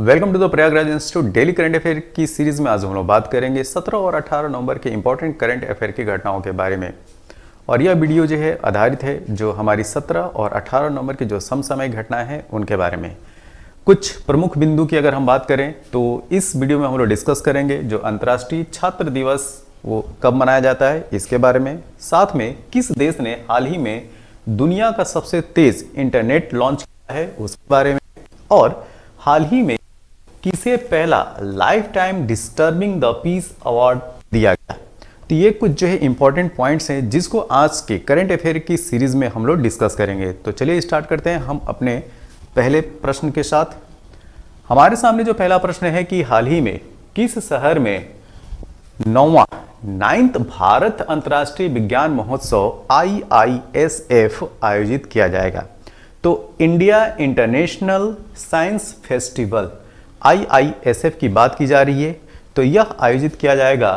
Welcome to the Prayagraj institute daily current affair की series में आज हम लोग बात करेंगे 17 और 18 नवंबर के इंपॉर्टेंट करंट अफेयर की घटनाओं के बारे में। और यह वीडियो जो है आधारित है जो हमारी 17 और 18 नवंबर की जो समसामयिक घटनाएं हैं उनके बारे में। कुछ प्रमुख बिंदु की अगर हम बात करें तो इस वीडियो में हम लोग डिस्कस करेंगे जो अंतर्राष्ट्रीय छात्र दिवस वो कब मनाया जाता है इसके बारे में, साथ में किस देश ने हाल ही में दुनिया का सबसे तेज इंटरनेट लॉन्च किया है उसके बारे में, और हाल ही में किसे पहला life time disturbing the peace award दिया गया। तो ये कुछ जो है इंपॉर्टेंट पॉइंट्स हैं जिसको आज के करंट अफेयर की सीरीज में हम लोग डिस्कस करेंगे। तो चलिए स्टार्ट करते हैं हम अपने पहले प्रश्न के साथ। हमारे सामने जो पहला प्रश्न है कि हाल ही में किस शहर में 9th भारत अंतर्राष्ट्रीय विज्ञान महोत्सव IISF आयोजित किया जाएगा। तो India international science festival IISF की बात की जा रही है। तो यह आयोजित किया जाएगा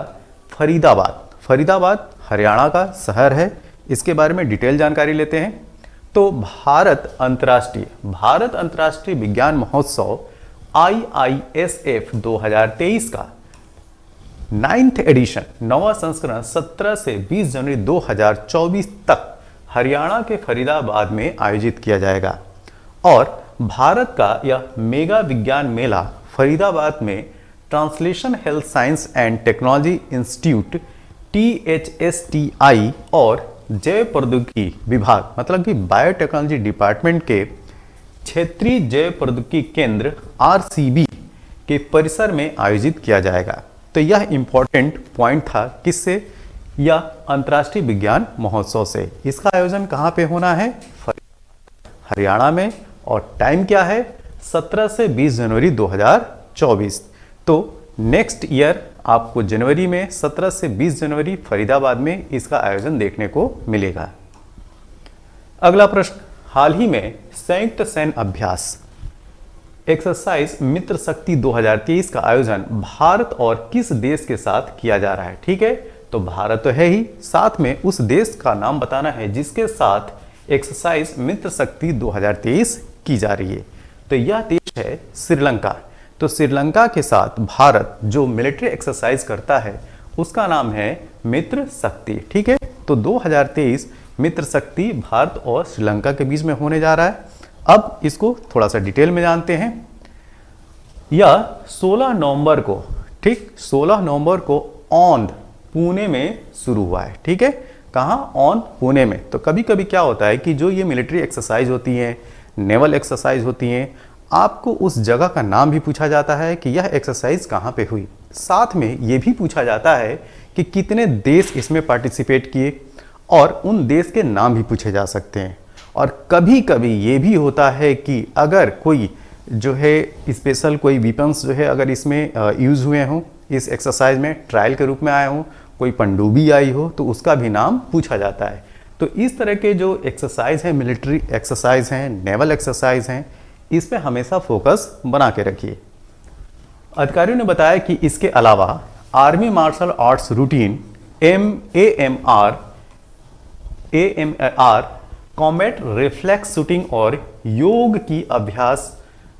फरीदाबाद हरियाणा का शहर है। इसके बारे में डिटेल जानकारी लेते हैं। तो भारत अंतर्राष्ट्रीय विज्ञान महोत्सव IISF 2023 का 9th एडिशन 9वां संस्करण 17 से 20 जनवरी 2024 तक हरियाणा के फरीदाबाद में आयोजित किया जाएगा। और भारत का यह मेगा विज्ञान मेला फरीदाबाद में translation health science and technology institute THSTI और जैव प्रौद्योगिकी विभाग मतलब कि बायोटेक्नोलॉजी डिपार्टमेंट के क्षेत्रीय जैव प्रौद्योगिकी केंद्र RCB के परिसर में आयोजित किया जाएगा। तो यह इंपॉर्टेंट पॉइंट था किससे, या अंतर्राष्ट्रीय विज्ञान महोत्सव से। इसका आयोजन कहाँ पे होना है, हरियाणा में, और टाइम क्या है 17 से 20 जनवरी 2024। तो नेक्स्ट ईयर आपको जनवरी में 17 से 20 जनवरी फरीदाबाद में इसका आयोजन देखने को मिलेगा। अगला प्रश्न, हाल ही में संयुक्त सैन्य अभ्यास एक्सरसाइज मित्र शक्ति 2023 का आयोजन भारत और किस देश के साथ किया जा रहा है। ठीक है, तो भारत तो है ही, साथ में उस देश का नाम बताना है जिसके साथ एक्सरसाइज मित्र शक्ति 2023 की जा रही है। तो यह देश है श्रीलंका। तो श्रीलंका के साथ भारत जो मिलिट्री एक्सरसाइज करता है उसका नाम है मित्र शक्ति। ठीक है, तो 2023 मित्र शक्ति भारत और श्रीलंका के बीच में होने जा रहा है। अब इसको थोड़ा सा डिटेल में जानते हैं। यह 16 नवंबर को, ठीक 16 नवंबर को औंध पुणे में शुरू हुआ है। ठीक है, कहाँ, औंध पुणे में। तो कभी कभी क्या होता है कि जो ये मिलिट्री एक्सरसाइज होती हैं, नेवल एक्सरसाइज होती हैं, आपको उस जगह का नाम भी पूछा जाता है कि यह एक्सरसाइज कहाँ पे हुई। साथ में ये भी पूछा जाता है कि कितने देश इसमें पार्टिसिपेट किए, और उन देश के नाम भी पूछे जा सकते हैं। और कभी कभी ये भी होता है कि अगर कोई जो है स्पेशल कोई वेपन्स जो है अगर इसमें यूज़ हुए हों, इस एक्सरसाइज में ट्रायल के रूप में आए हों, कोई पनडुब्बी आई हो, तो उसका भी नाम पूछा जाता है। तो इस तरह के जो एक्सरसाइज हैं, मिलिट्री एक्सरसाइज हैं, नेवल एक्सरसाइज हैं, इस पे हमेशा फोकस बना के रखिए। अधिकारियों ने बताया कि इसके अलावा army martial arts routine AMR combat reflex shooting और योग की अभ्यास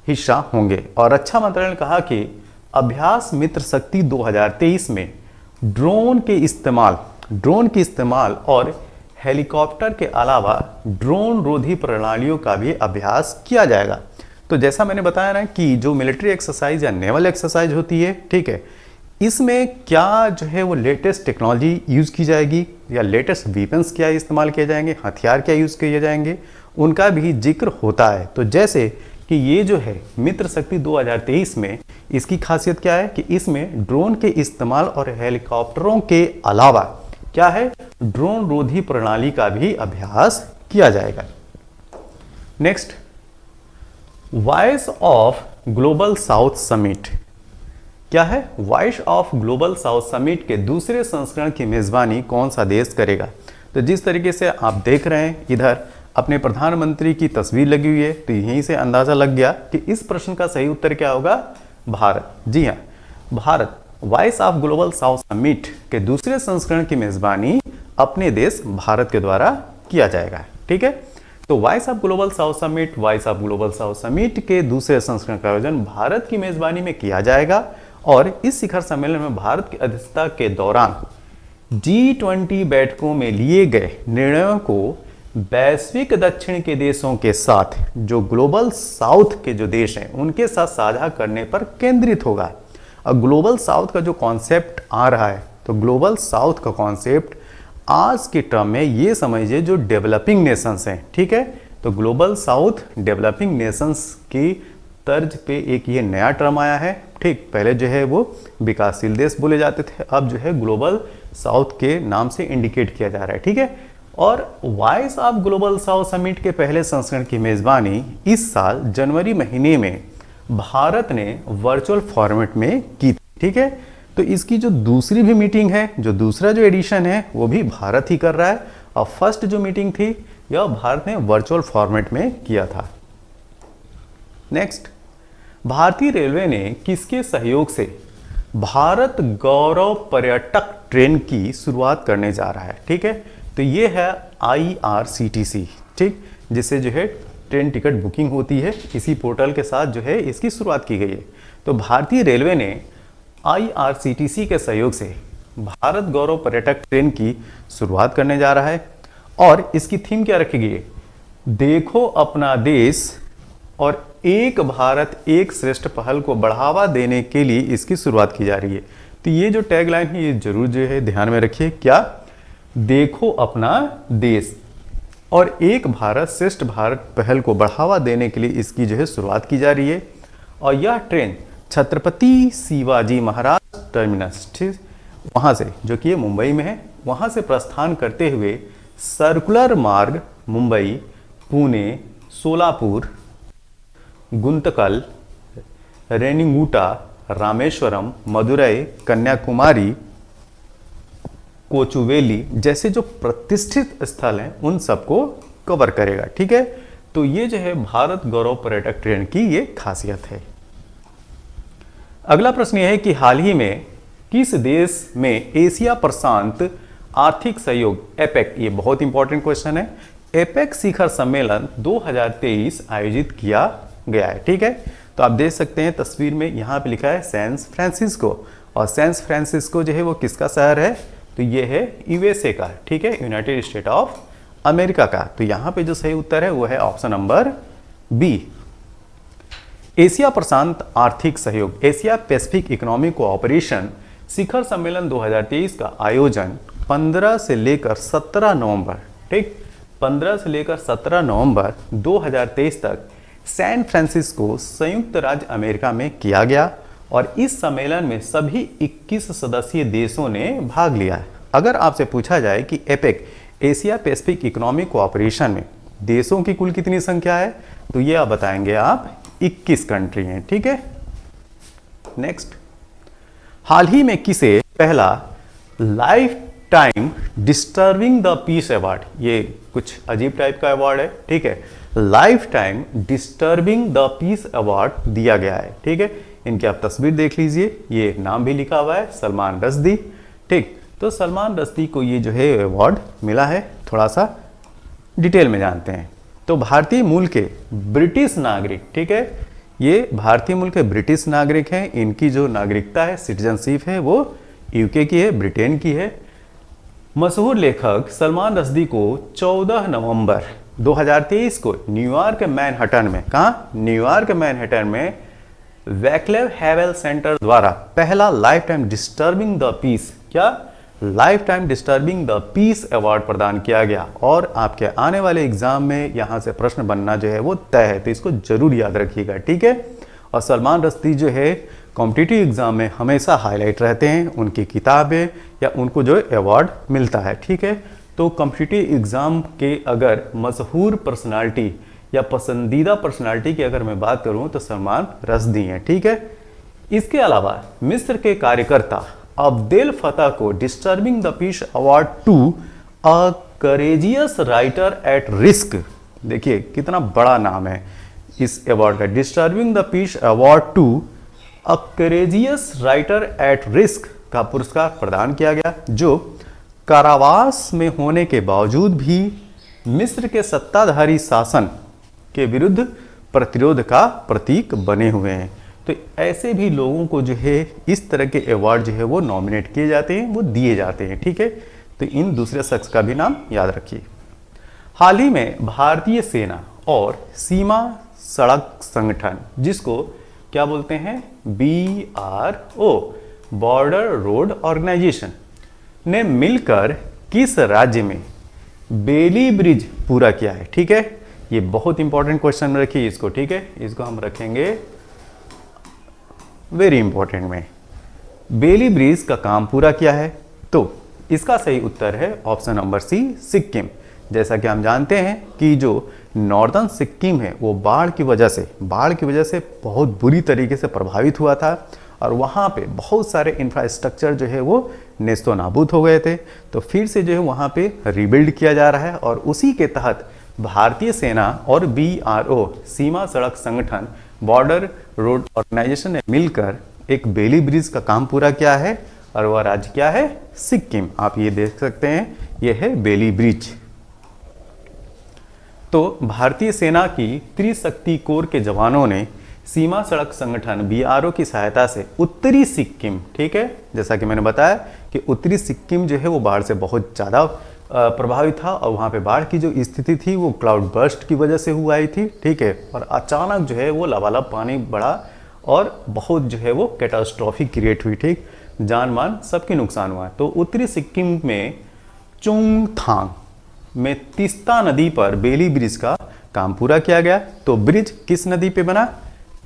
हिस्सा होंगे। और रक्षा मंत्रालय ने कहा कि अभ्यास मित्र शक्ति 2023 में ड्रोन के इस्तेमाल और हेलीकॉप्टर के अलावा ड्रोन रोधी प्रणालियों का भी अभ्यास किया जाएगा। तो जैसा मैंने बताया ना कि जो मिलिट्री एक्सरसाइज या नेवल एक्सरसाइज होती है, ठीक है, इसमें क्या जो है वो लेटेस्ट टेक्नोलॉजी यूज़ की जाएगी या लेटेस्ट वेपन्स क्या इस्तेमाल किए जाएंगे, हथियार क्या यूज़ किए जाएंगे, उनका भी जिक्र होता है। तो जैसे कि ये जो है मित्र शक्ति 2023 में इसकी खासियत क्या है कि इसमें ड्रोन के इस्तेमाल और हेलीकॉप्टरों के अलावा क्या है, ड्रोन रोधी प्रणाली का भी अभ्यास किया जाएगा। Next, voice of global south summit क्या है, voice of global south summit के दूसरे संस्करण की मेजबानी कौन सा देश करेगा। तो जिस तरीके से आप देख रहे हैं इधर अपने प्रधानमंत्री की तस्वीर लगी हुई है, तो यहीं से अंदाजा लग गया कि इस प्रश्न का सही उत्तर क्या होगा, भारत। जी हाँ, Bharat voice of global south summit के दूसरे संस्करण की मेजबानी अपने देश भारत के द्वारा किया जाएगा। ठीक है, तो voice of global south summit के दूसरे संस्करण का आयोजन भारत की मेजबानी में किया जाएगा और इस शिखर सम्मेलन में भारत की अध्यक्षता के दौरान G20 बैठकों में लिए गए निर्णयों को वैश्विक दक्षिण के देशों के साथ जो ग्लोबल साउथ के जो देश हैं उनके साथ साझा करने पर केंद्रित होगा। अब ग्लोबल साउथ का जो कॉन्सेप्ट आ रहा है, तो ग्लोबल साउथ का कॉन्सेप्ट आज के टर्म में ये समझिए जो डेवलपिंग नेशंस हैं, ठीक है। तो ग्लोबल साउथ डेवलपिंग नेशंस की तर्ज पे एक ये नया टर्म आया है, ठीक। पहले जो है वो विकासशील देश बोले जाते थे, अब जो है ग्लोबल साउथ के नाम से इंडिकेट किया जा रहा है, ठीक है। और voice of global south summit के पहले संस्करण की मेजबानी इस साल जनवरी महीने में भारत ने वर्चुअल फॉर्मेट में की, ठीक है। तो इसकी जो दूसरी भी मीटिंग है, जो दूसरा जो एडिशन है वो भी भारत ही कर रहा है और फर्स्ट जो मीटिंग थी यह भारत ने वर्चुअल फॉर्मेट में किया था। नेक्स्ट, भारतीय रेलवे ने किसके सहयोग से भारत गौरव पर्यटक ट्रेन की शुरुआत करने जा रहा है, ठीक है। तो ये है IRCTC, ठीक, जिससे जो है ट्रेन टिकट बुकिंग होती है, इसी पोर्टल के साथ जो है इसकी शुरुआत की गई है। तो भारतीय रेलवे ने IRCTC के सहयोग से भारत गौरव पर्यटक ट्रेन की शुरुआत करने जा रहा है और इसकी थीम क्या रखी गई है, देखो अपना देश और एक भारत एक श्रेष्ठ पहल को बढ़ावा देने के लिए इसकी शुरुआत की जा रही है। तो ये जो टैगलाइन है ये जरूर जो है ध्यान में रखिए, क्या, देखो अपना देश और एक भारत श्रेष्ठ भारत पहल को बढ़ावा देने के लिए इसकी जो है शुरुआत की जा रही है। और यह ट्रेन छत्रपति शिवाजी महाराज टर्मिनस, ठीक, वहाँ से जो कि ये मुंबई में है, वहाँ से प्रस्थान करते हुए सर्कुलर मार्ग मुंबई, पुणे, सोलापुर, गुंतकल, रेनिगुंटा, रामेश्वरम, मदुरई, कन्याकुमारी, कोचुवेली जैसे जो प्रतिष्ठित स्थल हैं उन सबको कवर करेगा, ठीक है। तो ये जो है भारत गौरव पर्यटक ट्रेन की ये खासियत है। अगला प्रश्न यह है कि हाल ही में किस देश में एशिया प्रशांत आर्थिक सहयोग एपेक, ये बहुत इंपॉर्टेंट क्वेश्चन है, एपेक शिखर सम्मेलन 2023 आयोजित किया गया है, ठीक है। तो आप देख सकते हैं तस्वीर में यहाँ पे लिखा है सैन फ्रांसिस्को, और सैन फ्रांसिस्को जो है वो किसका शहर है, तो ये है USA का, ठीक है, यूनाइटेड स्टेट ऑफ अमेरिका का। तो यहाँ पे जो सही उत्तर है वो है ऑप्शन नंबर बी। एशिया प्रशांत आर्थिक सहयोग एशिया पैसिफिक इकोनॉमिक कोऑपरेशन शिखर सम्मेलन 2023 का आयोजन 15 से लेकर 17 नवंबर, ठीक, 15 से लेकर 17 नवंबर 2023 तक सैन फ्रांसिस्को संयुक्त राज्य अमेरिका में किया गया और इस सम्मेलन में सभी 21 सदस्यीय देशों ने भाग लिया है। अगर आपसे पूछा जाए कि APEC Asia Pacific economic cooperation में देशों की कुल कितनी संख्या है, तो ये आप बताएंगे आप 21 कंट्री हैं, ठीक है। नेक्स्ट, हाल ही में किसे पहला life time disturbing the peace award, ये कुछ अजीब टाइप का अवार्ड है, ठीक है, life time disturbing the peace award दिया गया है, ठीक है। इनकी आप तस्वीर देख लीजिए, ये नाम भी लिखा हुआ है सलमान रश्दी, ठीक। तो सलमान रश्दी को ये जो है अवार्ड मिला है, थोड़ा सा डिटेल में जानते हैं। तो भारतीय मूल के ब्रिटिश नागरिक, ठीक है, ये भारतीय मूल के ब्रिटिश नागरिक हैं, इनकी जो नागरिकता है सिटीजनशिप है वो UK की है, ब्रिटेन की है। मशहूर लेखक सलमान रश्दी को 14 नवंबर 2023 को न्यूयॉर्क मैनहट्टन में, कहाँ, न्यूयॉर्क मैनहट्टन में वैक्लेव हैवेल सेंटर द्वारा पहला life time disturbing the peace, क्या, life time disturbing the peace award प्रदान किया गया। और आपके आने वाले एग्जाम में यहां से प्रश्न बनना जो है वो तय है, तो इसको जरूर याद रखिएगा, ठीक है। और सलमान रश्दी जो है कॉम्पिटिटिव एग्जाम में हमेशा हाईलाइट रहते हैं, उनकी किताबें या उनको जो अवार्ड मिलता है, ठीक है। तो कॉम्पिटिटिव एग्जाम के अगर मशहूर पर्सनालिटी या पसंदीदा पर्सनालिटी की अगर मैं बात करूं तो सलमान रश्दी हैं, ठीक है। इसके अलावा मिस्र के कार्यकर्ता अब्देल फतह को disturbing the peace award to a courageous writer at risk, देखिए कितना बड़ा नाम है इस अवार्ड का, disturbing the peace award to a courageous writer at risk का पुरस्कार प्रदान किया गया, जो कारावास में होने के बावजूद भी मिस्र के सत्ताधारी शासन के विरुद्ध प्रतिरोध का प्रतीक बने हुए हैं। तो ऐसे भी लोगों को जो है इस तरह के अवार्ड जो है वो नॉमिनेट किए जाते हैं, वो दिए जाते हैं। ठीक है, तो इन दूसरे शख्स का भी नाम याद रखिए। हाल ही में भारतीय सेना और सीमा सड़क संगठन, जिसको क्या बोलते हैं, BRO, बॉर्डर रोड ऑर्गेनाइजेशन, ने मिलकर किस राज्य में बेली ब्रिज पूरा किया है। ठीक है, ये बहुत इंपॉर्टेंट क्वेश्चन में रखिए इसको। ठीक है, इसको हम रखेंगे वेरी इंपॉर्टेंट में। बेली ब्रिज का काम पूरा किया है, तो इसका सही उत्तर है ऑप्शन नंबर सी, सिक्किम। जैसा कि हम जानते हैं कि जो नॉर्दर्न सिक्किम है वो बाढ़ की वजह से बहुत बुरी तरीके से प्रभावित हुआ था और वहाँ पे बहुत सारे इंफ्रास्ट्रक्चर जो है वो नेस्तो नाबूद हो गए थे। तो फिर से जो है वहाँ पे रिबिल्ड किया जा रहा है और उसी के तहत भारतीय सेना और BRO, सीमा सड़क संगठन, बॉर्डर रोड ऑर्गेनाइजेशन ने मिलकर एक बेली ब्रिज का काम पूरा किया है और वह राज्य क्या है, सिक्किम। आप ये देख सकते हैं, यह है बेली ब्रिज। तो भारतीय सेना की त्रिशक्ति कोर के जवानों ने सीमा सड़क संगठन BRO की सहायता से उत्तरी सिक्किम, ठीक है, जैसा कि मैंने बताया कि उत्तरी सिक्किम जो है वो बाढ़ से बहुत ज़्यादा प्रभावित था और वहाँ पे बाढ़ की जो स्थिति थी वो क्लाउड बर्स्ट की वजह से हुआ आई थी। ठीक है, और अचानक जो है वो लबालब पानी बढ़ा और बहुत जो है वो कैटास्ट्रॉफी क्रिएट हुई। ठीक, जान मान सबकी नुकसान हुआ। तो उत्तरी सिक्किम में चुंगथांग में तीस्ता नदी पर बेली ब्रिज का काम पूरा किया गया। तो ब्रिज किस नदी पे बना,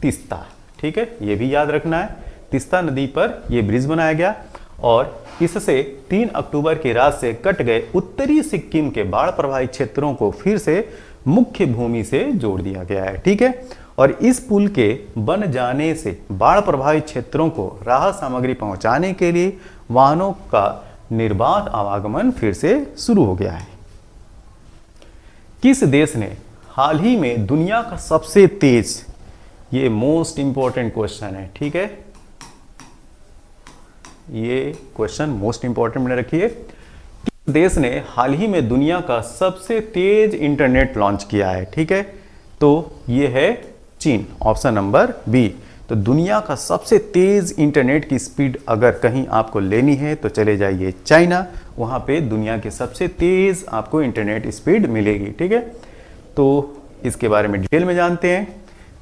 तीस्ता। ठीक है, ये भी याद रखना है, तीस्ता नदी पर यह ब्रिज बनाया गया और इससे 3 अक्टूबर की रात से कट गए उत्तरी सिक्किम के बाढ़ प्रभावित क्षेत्रों को फिर से मुख्य भूमि से जोड़ दिया गया है। ठीक है, और इस पुल के बन जाने से बाढ़ प्रभावित क्षेत्रों को राहत सामग्री पहुंचाने के लिए वाहनों का निर्बाध आवागमन फिर से शुरू हो गया है। किस देश ने हाल ही में दुनिया का सबसे तेज, ये मोस्ट इंपॉर्टेंट क्वेश्चन है। ठीक है, ये क्वेश्चन मोस्ट इंपॉर्टेंट मैंने रखिए, किस देश ने हाल ही में दुनिया का सबसे तेज इंटरनेट लॉन्च किया है। ठीक है, तो ये है चीन, ऑप्शन नंबर बी। तो दुनिया का सबसे तेज इंटरनेट की स्पीड अगर कहीं आपको लेनी है तो चले जाइए चाइना, वहाँ पे दुनिया के सबसे तेज आपको इंटरनेट स्पीड मिलेगी। ठीक है, तो इसके बारे में डिटेल में जानते हैं।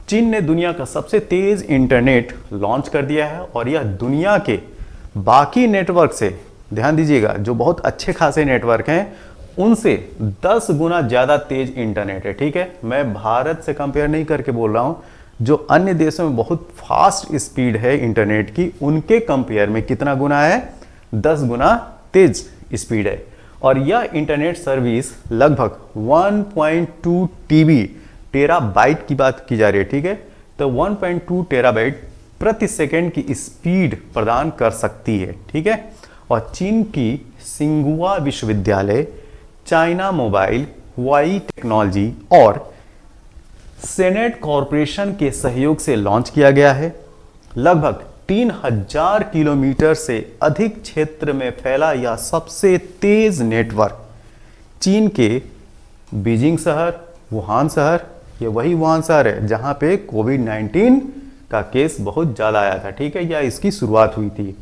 चीन ने दुनिया का सबसे तेज इंटरनेट लॉन्च कर दिया है और यह दुनिया के बाकी नेटवर्क से, ध्यान दीजिएगा, जो बहुत अच्छे खासे नेटवर्क हैं उनसे 10 गुना ज़्यादा तेज इंटरनेट है। ठीक है, मैं भारत से कंपेयर नहीं करके बोल रहा हूँ, जो अन्य देशों में बहुत फास्ट स्पीड है इंटरनेट की, उनके कंपेयर में कितना गुना है, 10 गुना तेज स्पीड है। और यह इंटरनेट सर्विस लगभग 1.2 TB टेराबाइट की बात की जा रही है। ठीक है, तो 1.2 टेराबाइट प्रति सेकंड की स्पीड प्रदान कर सकती है। ठीक है, और चीन की सिंगुआ विश्वविद्यालय, चाइना मोबाइल, वाई टेक्नोलॉजी और सेनेट कॉरपोरेशन के सहयोग से लॉन्च किया गया है। लगभग 3000 किलोमीटर से अधिक क्षेत्र में फैला यह सबसे तेज नेटवर्क चीन के बीजिंग शहर, वुहान शहर, ये वही वुहान शहर है जहां पे कोविड-19 का केस बहुत ज़्यादा आया था। ठीक है, या इसकी शुरुआत हुई थी,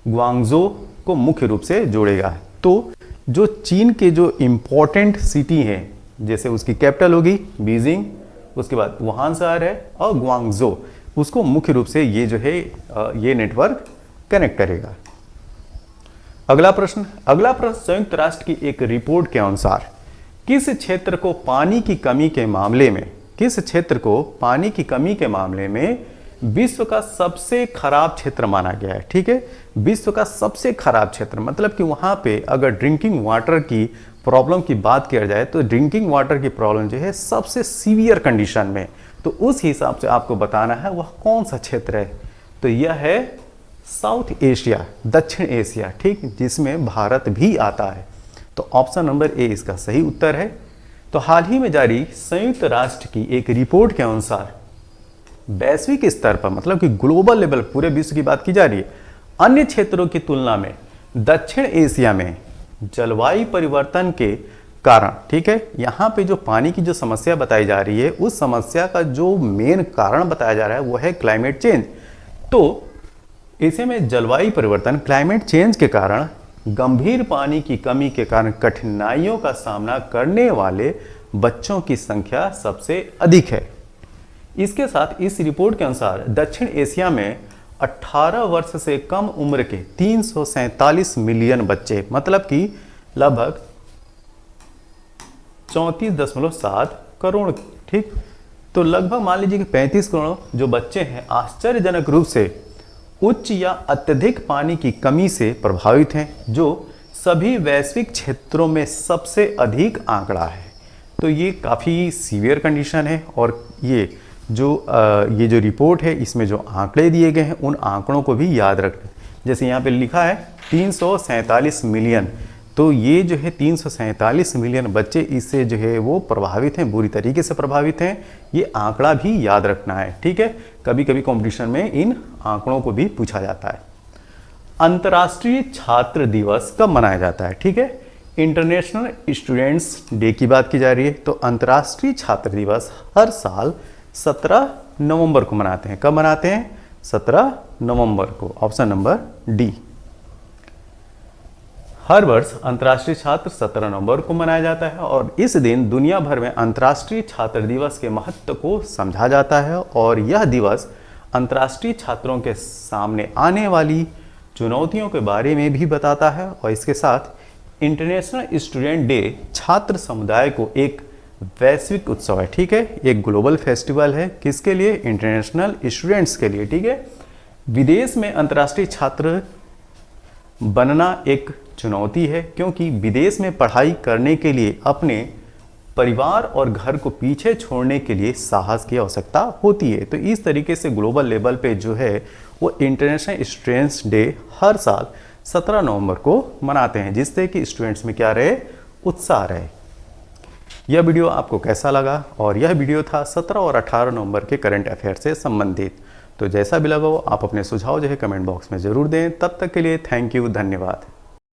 ग्वांगझो को मुख्य रूप से जोड़ेगा। तो जो चीन के जो इम्पोर्टेंट सिटी हैं, जैसे उसकी कैपिटल होगी बीजिंग, उसके बाद वुहान शहर है और ग्वांगझो, उसको मुख्य रूप से ये जो है ये नेटवर्क कनेक्ट करेगा। अगला प्रश्न संयुक्त राष्ट्र की एक रिपोर्ट के अनुसार किस क्षेत्र को पानी की कमी के मामले में विश्व का सबसे खराब क्षेत्र माना गया है। ठीक है, विश्व का सबसे खराब क्षेत्र मतलब कि वहां पे अगर ड्रिंकिंग वाटर की प्रॉब्लम की बात किया जाए तो ड्रिंकिंग वाटर की प्रॉब्लम जो है सबसे सीवियर कंडीशन में, तो उस हिसाब से आपको बताना है वह कौन सा क्षेत्र है। तो यह है साउथ एशिया, दक्षिण एशिया, ठीक, जिसमें भारत भी आता है। तो ऑप्शन नंबर ए इसका सही उत्तर है। तो हाल ही में जारी संयुक्त राष्ट्र की एक रिपोर्ट के अनुसार वैश्विक स्तर पर, मतलब कि ग्लोबल लेवल, पूरे विश्व की बात की जा रही है, अन्य क्षेत्रों की तुलना में दक्षिण एशिया में जलवायु परिवर्तन के कारण, ठीक है। यहाँ पे जो पानी की जो समस्या बताई जा रही है, उस समस्या का जो मेन कारण बताया जा रहा है वो है क्लाइमेट चेंज। तो इसे में जलवायु परिवर्तन, क्लाइमेट चेंज के कारण गंभीर पानी की कमी के कारण कठिनाइयों का सामना करने वाले बच्चों की संख्या सबसे अधिक है। इसके साथ इस रिपोर्ट के अनुसार दक्षिण एशिया में 18 वर्ष से कम उम्र के 347 मिलियन बच्चे, मतलब कि लगभग 34.7 करोड़, ठीक। तो लगभग मान लीजिए कि 35 करोड़ जो बच्चे हैं आश्चर्यजनक रूप से उच्च या अत्यधिक पानी की कमी से प्रभावित हैं, जो सभी वैश्विक क्षेत्रों में सबसे अधिक आंकड़ा है। तो ये काफ़ी सीवियर कंडीशन है और ये जो रिपोर्ट है इसमें जो आंकड़े दिए गए हैं उन आंकड़ों को भी याद रखना। जैसे यहाँ पे लिखा है 347 मिलियन, तो ये जो है 347 मिलियन बच्चे इससे जो है वो प्रभावित हैं, बुरी तरीके से प्रभावित हैं। ये आंकड़ा भी याद रखना है, ठीक है। कभी कभी कंपटीशन में इन आंकड़ों को भी पूछा जाता है। अंतर्राष्ट्रीय छात्र दिवस कब मनाया जाता है, ठीक है। इंटरनेशनल स्टूडेंट्स डे की बात की जा रही है। तो अंतर्राष्ट्रीय छात्र दिवस हर साल 17 नवंबर को मनाते हैं। कब मनाते हैं? 17 नवंबर को। Option number D. हर वर्ष अंतर्राष्ट्रीय छात्र 17 नवंबर को मनाया जाता है और इस दिन दुनिया भर में अंतर्राष्ट्रीय छात्र दिवस के महत्व को समझा जाता है और यह दिवस अंतर्राष्ट्रीय छात्रों के सामने आने वाली चुनौतियों के बारे में भी बताता है। और इसके साथ इंटरनेशनल स्टूडेंट डे छात्र समुदाय को एक वैश्विक उत्सव है, ठीक है। एक ग्लोबल फेस्टिवल है, किसके लिए? इंटरनेशनल स्टूडेंट्स के लिए, ठीक है। विदेश में अंतर्राष्ट्रीय छात्र बनना एक चुनौती है क्योंकि विदेश में पढ़ाई करने के लिए अपने परिवार और घर को पीछे छोड़ने के लिए साहस की आवश्यकता होती है। तो इस तरीके से ग्लोबल लेवल पे जो है वो इंटरनेशनल स्टूडेंट्स डे हर साल 17 नवंबर को मनाते हैं, जिससे कि स्टूडेंट्स में क्या रहे? उत्साह रहे। यह वीडियो आपको कैसा लगा? और यह वीडियो था 17 और 18 नवंबर के करंट अफेयर से संबंधित। तो जैसा भी लगा हो आप अपने सुझाव जो है कमेंट बॉक्स में ज़रूर दें। तब तक के लिए थैंक यू, धन्यवाद।